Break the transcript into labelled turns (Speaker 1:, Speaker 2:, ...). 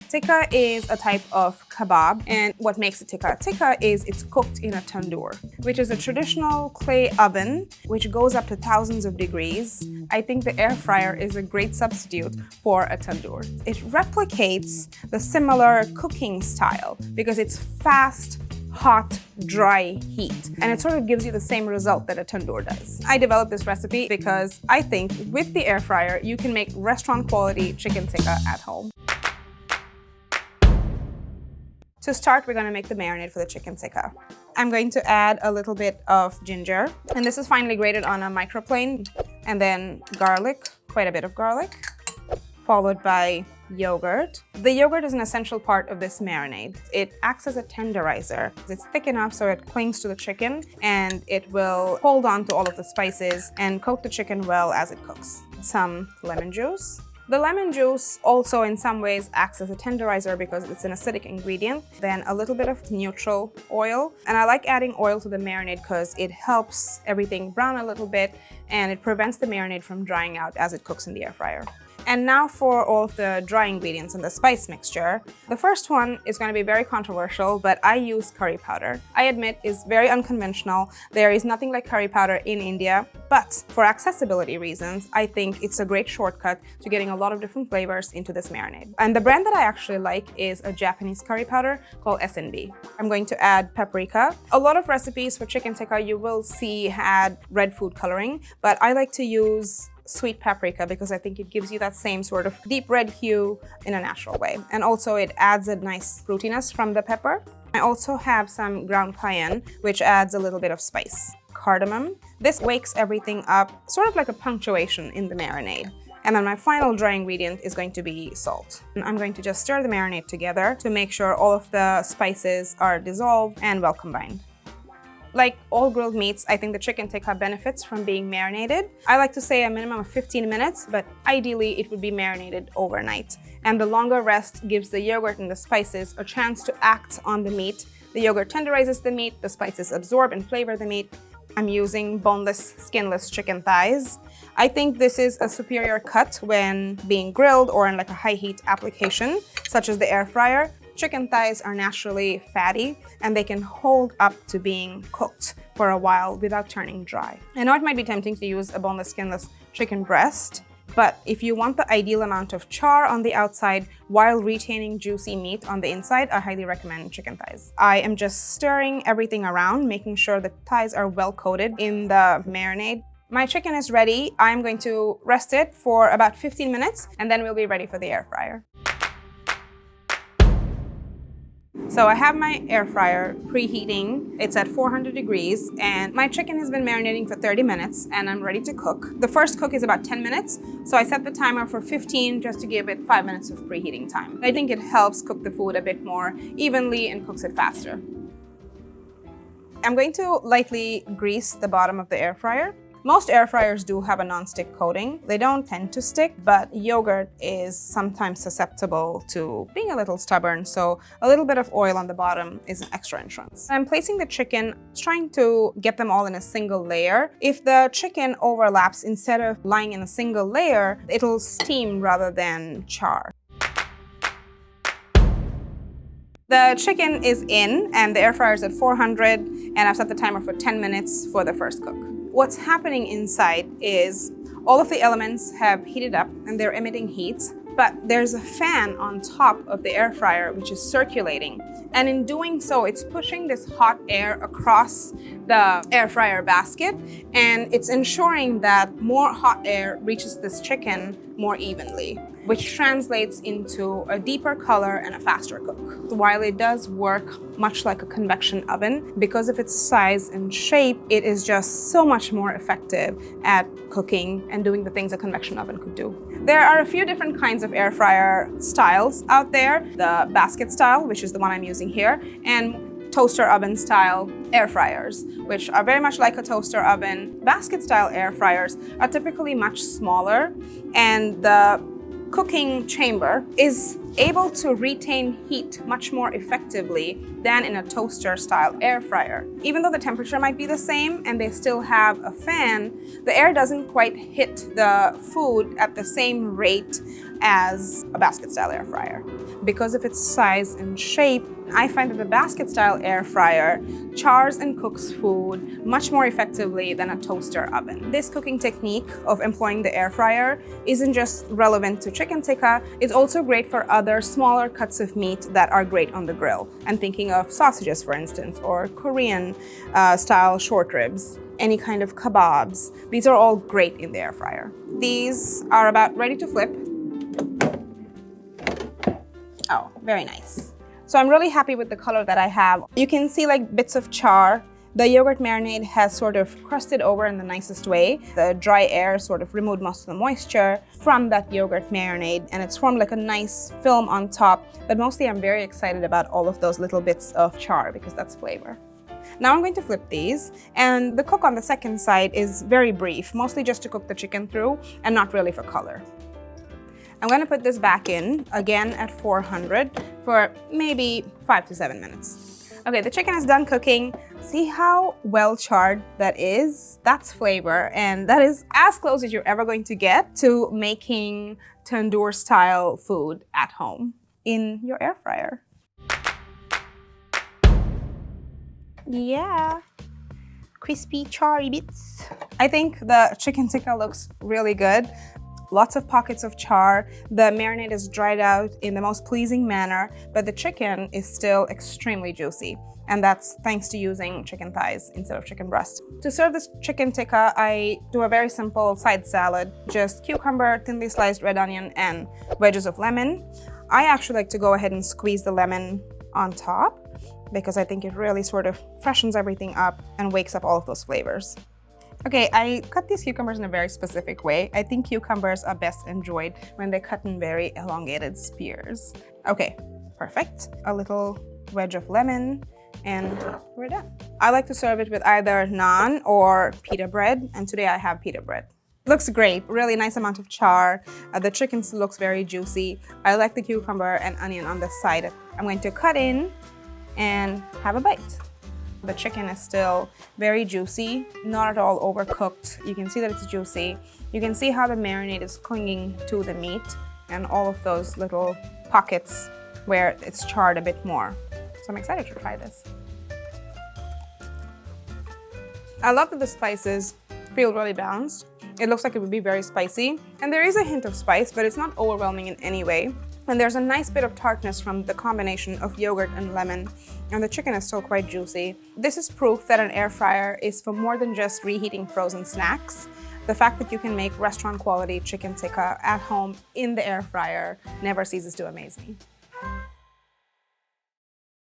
Speaker 1: Tikka is a type of kebab, and what makes it tikka? Tikka is it's cooked in a tandoor, which is a traditional clay oven which goes up to thousands of degrees. I think the air fryer is a great substitute for a tandoor. It replicates the similar cooking style because it's fast, hot, dry heat, and it sort of gives you the same result that a tandoor does. I developed this recipe because I think with the air fryer you can make restaurant quality chicken tikka at home. To start, we're going to make the marinade for the chicken tikka. I'm going to add a little bit of ginger, and this is finely grated on a microplane, and then garlic, quite a bit of garlic, followed by yogurt. The yogurt is an essential part of this marinade. It acts as a tenderizer. It's thick enough so it clings to the chicken, and it will hold on to all of the spices and coat the chicken well as it cooks. Some lemon juice. The lemon juice also in some ways acts as a tenderizer because it's an acidic ingredient. Then a little bit of neutral oil. And I like adding oil to the marinade because it helps everything brown a little bit and it prevents the marinade from drying out as it cooks in the air fryer. And now for all of the dry ingredients and the spice mixture. The first one is going to be very controversial, but I use curry powder. I admit it's very unconventional. There is nothing like curry powder in India, but for accessibility reasons, I think it's a great shortcut to getting a lot of different flavors into this marinade. And the brand that I actually like is a Japanese curry powder called S&B. I'm going to add paprika. A lot of recipes for chicken tikka you will see had red food coloring, but I like to use sweet paprika because I think it gives you that same sort of deep red hue in a natural way. And also it adds a nice fruitiness from the pepper. I also have some ground cayenne, which adds a little bit of spice. Cardamom. This wakes everything up, sort of like a punctuation in the marinade. And then my final dry ingredient is going to be salt. And I'm going to just stir the marinade together to make sure all of the spices are dissolved and well combined. Like all grilled meats, I think the chicken tikka benefits from being marinated. I like to say a minimum of 15 minutes, but ideally it would be marinated overnight. And the longer rest gives the yogurt and the spices a chance to act on the meat. The yogurt tenderizes the meat, the spices absorb and flavor the meat. I'm using boneless, skinless chicken thighs. I think this is a superior cut when being grilled or in like a high heat application, such as the air fryer. Chicken thighs are naturally fatty and they can hold up to being cooked for a while without turning dry. I know it might be tempting to use a boneless, skinless chicken breast, but if you want the ideal amount of char on the outside while retaining juicy meat on the inside, I highly recommend chicken thighs. I am just stirring everything around, making sure the thighs are well coated in the marinade. My chicken is ready. I'm going to rest it for about 15 minutes and then we'll be ready for the air fryer. So I have my air fryer preheating. It's at 400 degrees and my chicken has been marinating for 30 minutes and I'm ready to cook. The first cook is about 10 minutes, so I set the timer for 15 just to give it 5 minutes of preheating time. I think it helps cook the food a bit more evenly and cooks it faster. I'm going to lightly grease the bottom of the air fryer. Most air fryers do have a non-stick coating. They don't tend to stick, but yogurt is sometimes susceptible to being a little stubborn, so a little bit of oil on the bottom is an extra insurance. I'm placing the chicken, trying to get them all in a single layer. If the chicken overlaps, instead of lying in a single layer, it'll steam rather than char. The chicken is in and the air fryer is at 400 and I've set the timer for 10 minutes for the first cook. What's happening inside is all of the elements have heated up and they're emitting heat, but there's a fan on top of the air fryer which is circulating. And in doing so, it's pushing this hot air across the air fryer basket and it's ensuring that more hot air reaches this chicken more evenly, which translates into a deeper color and a faster cook. While it does work much like a convection oven, because of its size and shape, it is just so much more effective at cooking and doing the things a convection oven could do. There are a few different kinds of air fryer styles out there. The basket style, which is the one I'm using here, and toaster oven style air fryers, which are very much like a toaster oven. Basket style air fryers are typically much smaller and the cooking chamber is able to retain heat much more effectively than in a toaster style air fryer. Even though the temperature might be the same and they still have a fan, the air doesn't quite hit the food at the same rate as a basket style air fryer. because of its size and shape, I find that the basket-style air fryer chars and cooks food much more effectively than a toaster oven. This cooking technique of employing the air fryer isn't just relevant to chicken tikka, it's also great for other smaller cuts of meat that are great on the grill. I'm thinking of sausages, for instance, or Korean style short ribs, any kind of kebabs. These are all great in the air fryer. These are about ready to flip. Oh, very nice. So I'm really happy with the color that I have. You can see like bits of char. The yogurt marinade has sort of crusted over in the nicest way. The dry air sort of removed most of the moisture from that yogurt marinade, and it's formed like a nice film on top. But mostly I'm very excited about all of those little bits of char because that's flavor. Now I'm going to flip these, and the cook on the second side is very brief, mostly just to cook the chicken through and not really for color. I'm going to put this back in, again at 400, for maybe 5 to 7 minutes. Okay, the chicken is done cooking. See how well charred that is? That's flavor, and that is as close as you're ever going to get to making tandoor style food at home in your air fryer. Yeah, crispy, charry bits. I think the chicken tikka looks really good. Lots of pockets of char. The marinade is dried out in the most pleasing manner, but the chicken is still extremely juicy. And that's thanks to using chicken thighs instead of chicken breast. To serve this chicken tikka, I do a very simple side salad. Just cucumber, thinly sliced red onion, and wedges of lemon. I actually like to go ahead and squeeze the lemon on top because I think it really sort of freshens everything up and wakes up all of those flavors. Okay, I cut these cucumbers in a very specific way. I think cucumbers are best enjoyed when they're cut in very elongated spears. Okay, perfect. A little wedge of lemon, and we're done. I like to serve it with either naan or pita bread, and today I have pita bread. Looks great, really nice amount of char. The chicken looks very juicy. I like the cucumber and onion on the side. I'm going to cut in and have a bite. The chicken is still very juicy, not at all overcooked. You can see that it's juicy. You can see how the marinade is clinging to the meat and all of those little pockets where it's charred a bit more. So I'm excited to try this. I love that the spices feel really balanced. It looks like it would be very spicy. And there is a hint of spice, but it's not overwhelming in any way. And there's a nice bit of tartness from the combination of yogurt and lemon, and the chicken is still quite juicy. This is proof that an air fryer is for more than just reheating frozen snacks. The fact that you can make restaurant quality chicken tikka at home in the air fryer never ceases to amaze me.